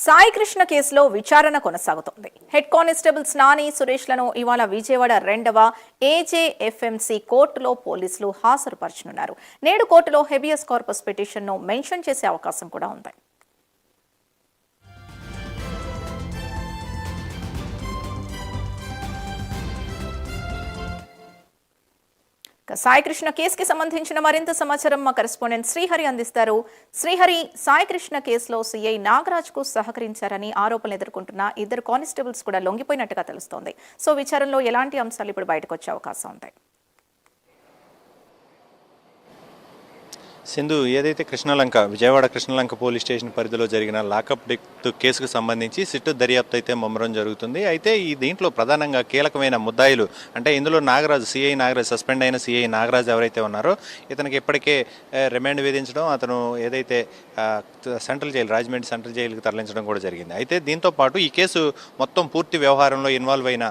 సాయి కృష్ణ కేసులో విచారణ కొనసాగుతోంది. హెడ్ కానిస్టేబుల్స్ నాని, సురేష్లను ఇవాళ విజయవాడ 2వ ఏజేఎఫ్ఎంసీ కోర్టులో పోలీసులు హాజరుపరచనున్నారు. నేడు కోర్టులో హెబియస్ కార్పస్ పిటిషన్ను మెన్షన్ చేసే అవకాశం కూడా ఉంది. సాయి కృష్ణ కేసుకి సంబంధించిన మరింత సమాచారం మా కరెస్పాండెంట్ శ్రీహరి అందిస్తారు. శ్రీహరి, సాయి కృష్ణ కేసులో సీఐ నాగరాజ్ కు సహకరించారని ఆరోపణలు ఎదుర్కొంటున్న ఇద్దరు కానిస్టేబుల్స్ కూడా లొంగిపోయినట్టుగా తెలుస్తోంది. సో విచారణలో ఎలాంటి అంశాలు ఇప్పుడు బయటకు వచ్చే అవకాశం ఉంటాయి? సింధు, ఏదైతే కృష్ణలంక విజయవాడ కృష్ణలంక పోలీస్ స్టేషన్ పరిధిలో జరిగిన లాకప్ డెత్ కేసుకు సంబంధించి సిట్టు దర్యాప్తు అయితే ముమ్మరం జరుగుతుంది. అయితే ఈ దీంట్లో ప్రధానంగా కీలకమైన ముద్దాయిలు అంటే ఇందులో నాగరాజు, సిఐ నాగరాజు, సస్పెండ్ అయిన సిఐ నాగరాజు ఎవరైతే ఉన్నారో ఇతనికి ఇప్పటికే రిమాండ్ విధించడం, అతను ఏదైతే సెంట్రల్ జైలు, రాజమండ్రి సెంట్రల్ జైలుకి తరలించడం కూడా జరిగింది. అయితే దీంతో పాటు ఈ కేసు మొత్తం పూర్తి వ్యవహారంలో ఇన్వాల్వ్ అయిన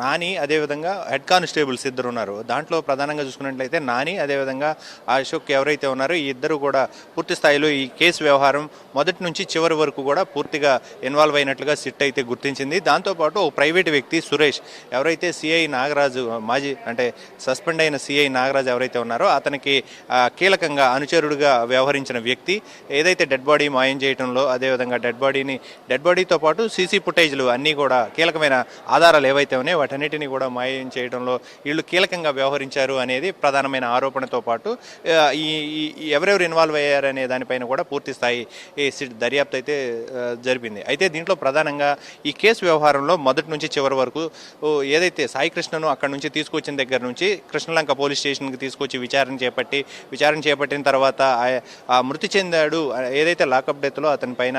నాని, అదేవిధంగా హెడ్ కానిస్టేబుల్స్ ఇద్దరు ఉన్నారు. దాంట్లో ప్రధానంగా చూసుకున్నట్లయితే నాని, అదేవిధంగా అశోక్ ఎవరైతే ఉన్నారో ఈ ఇద్దరు కూడా పూర్తి స్థాయిలో ఈ కేసు వ్యవహారం మొదటి నుంచి చివరి వరకు కూడా పూర్తిగా ఇన్వాల్వ్ అయినట్లుగా సిట్ అయితే గుర్తించింది. దాంతోపాటు ఓ ప్రైవేట్ వ్యక్తి సురేష్ ఎవరైతే సిఐ నాగరాజు, మాజీ అంటే సస్పెండ్ అయిన సిఐ నాగరాజు ఎవరైతే ఉన్నారో అతనికి కీలకంగా అనుచరుడుగా వ్యవహరించిన వ్యక్తి ఏదైతే డెడ్ బాడీ మాయం చేయడంలో, అదేవిధంగా డెడ్ బాడీతో పాటు సీసీ ఫుటేజ్లు అన్నీ కూడా కీలకమైన ఆధారాలు ఏవైతే ఉన్నాయో వాటన్నిటిని కూడా మాయం చేయడంలో వీళ్ళు కీలకంగా వ్యవహరించారు అనేది ప్రధానమైన ఆరోపణతో పాటు ఈ ఎవరెవరు ఇన్వాల్వ్ అయ్యారనే దానిపైన కూడా పూర్తి స్థాయి దర్యాప్తు అయితే జరిపింది. అయితే దీంట్లో ప్రధానంగా ఈ కేసు వ్యవహారంలో మొదటి నుంచి చివరి వరకు ఏదైతే సాయి కృష్ణను అక్కడి నుంచి తీసుకొచ్చిన దగ్గర నుంచి కృష్ణలంక పోలీస్ స్టేషన్కి తీసుకొచ్చి విచారణ చేపట్టిన తర్వాత మృతి చెందాడు, ఏదైతే లాకప్ డెత్లో అతని పైన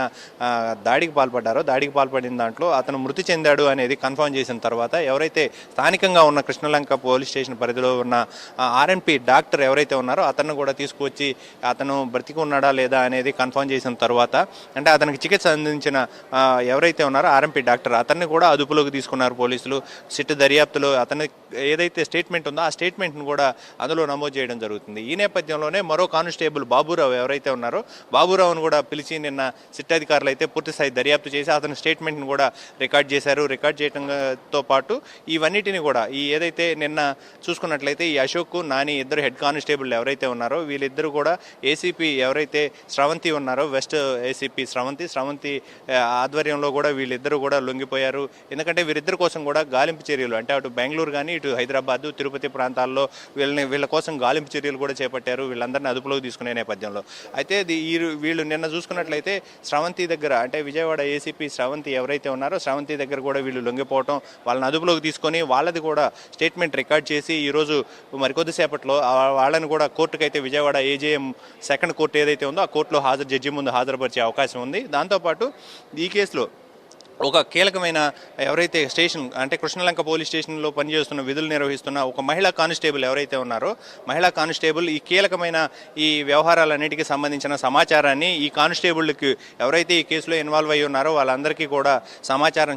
దాడికి పాల్పడిన దాంట్లో అతను మృతి చెందాడు అనేది కన్ఫర్మ్ చేసిన తర్వాత ఎవరైతే స్థానికంగా ఉన్న కృష్ణలంక పోలీస్ స్టేషన్ పరిధిలో ఉన్న ఆర్ఎన్పి డాక్టర్ ఎవరైతే ఉన్నారో అతను కూడా తీసుకొచ్చి అతను బ్రతికి ఉన్నాడా లేదా అనేది కన్ఫర్మ్ చేసిన తర్వాత, అంటే అతనికి చికిత్స అందించిన ఎవరైతే ఉన్నారో ఆర్ఎంపీ డాక్టర్ అతన్ని కూడా అదుపులోకి తీసుకున్నారు పోలీసులు. సిట్ దర్యాప్తులో అతని ఏదైతే స్టేట్మెంట్ ఉందో ఆ స్టేట్మెంట్ను కూడా అందులో నమోదు చేయడం జరుగుతుంది. ఈ నేపథ్యంలోనే మరో కానిస్టేబుల్ బాబురావు ఎవరైతే ఉన్నారో బాబురావును కూడా పిలిచి నిన్న సిట్ అధికారులు అయితే పూర్తిస్థాయి దర్యాప్తు చేసి అతని స్టేట్మెంట్ను కూడా రికార్డ్ చేశారు. రికార్డ్ చేయడంతో పాటు ఇవన్నిటిని కూడా ఏదైతే నిన్న చూసుకున్నట్లయితే ఈ అశోక్, నాని ఇద్దరు హెడ్ కానిస్టేబుల్ ఎవరైతే ఉన్నారో వీళ్ళిద్దరూ కూడా ఏసీపీ ఎవరైతే స్రవంతి ఉన్నారో, వెస్ట్ ఏసీపీ స్రవంతి ఆధ్వర్యంలో కూడా వీళ్ళిద్దరూ కూడా లొంగిపోయారు. ఎందుకంటే వీరిద్దరి కోసం కూడా గాలింపు చర్యలు, అంటే అటు బెంగళూరు కానీ ఇటు హైదరాబాద్, తిరుపతి ప్రాంతాల్లో వీళ్ళ కోసం గాలింపు చర్యలు కూడా చేపట్టారు, వీళ్ళందరినీ అదుపులోకి తీసుకునే నేపథ్యంలో. అయితే వీళ్ళు నిన్న చూసుకున్నట్లయితే స్రవంతి దగ్గర, అంటే విజయవాడ ఏసీపీ స్రవంతి ఎవరైతే ఉన్నారో స్రవంతి దగ్గర కూడా వీళ్ళు లొంగిపోవటం, వాళ్ళని అదుపులోకి తీసుకొని వాళ్ళది కూడా స్టేట్మెంట్ రికార్డ్ చేసి ఈరోజు మరికొద్దిసేపట్లో వాళ్ళని కూడా కోర్టుకైతే విజయవాడ ఏజేఎం సెకండ్ కోర్టు ఏదైతే ఉందో ఆ కోర్టులో జడ్జి ముందు హాజరుపరిచే అవకాశం ఉంది. దాంతోపాటు ఈ కేసులో ఒక కీలకమైన ఎవరైతే స్టేషన్, అంటే కృష్ణలంక పోలీస్ స్టేషన్లో పనిచేస్తున్న విధులు నిర్వహిస్తున్న ఒక మహిళా కానిస్టేబుల్ ఎవరైతే ఉన్నారో మహిళా కానిస్టేబుల్ ఈ కీలకమైన ఈ వ్యవహారాలన్నిటికీ సంబంధించిన సమాచారాన్ని ఈ కానిస్టేబుల్కి ఎవరైతే ఈ కేసులో ఇన్వాల్వ్ అయ్యి ఉన్నారో వాళ్ళందరికీ కూడా సమాచారం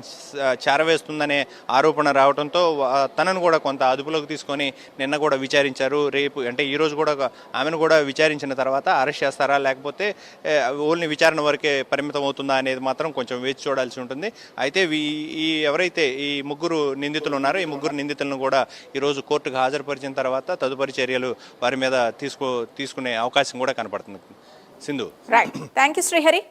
చేరవేస్తుందనే ఆరోపణ రావడంతో తనను కూడా కొంత అదుపులోకి తీసుకొని నిన్న కూడా విచారించారు. రేపు అంటే ఈరోజు కూడా ఆమెను కూడా విచారించిన తర్వాత అరెస్ట్ చేస్తారా లేకపోతే ఓన్లీ విచారణ వరకే పరిమితం అవుతుందా అనేది మాత్రం కొంచెం వేచి చూడాల్సి ఉంటుంది. అయితే ఎవరైతే ఈ ముగ్గురు నిందితులు ఉన్నారో ఈ ముగ్గురు నిందితులను కూడా ఈరోజు కోర్టుకు హాజరుపరిచిన తర్వాత తదుపరి చర్యలు వారి మీద తీసుకునే అవకాశం కూడా కనపడుతుంది. Sindhu, right, thank you Srihari.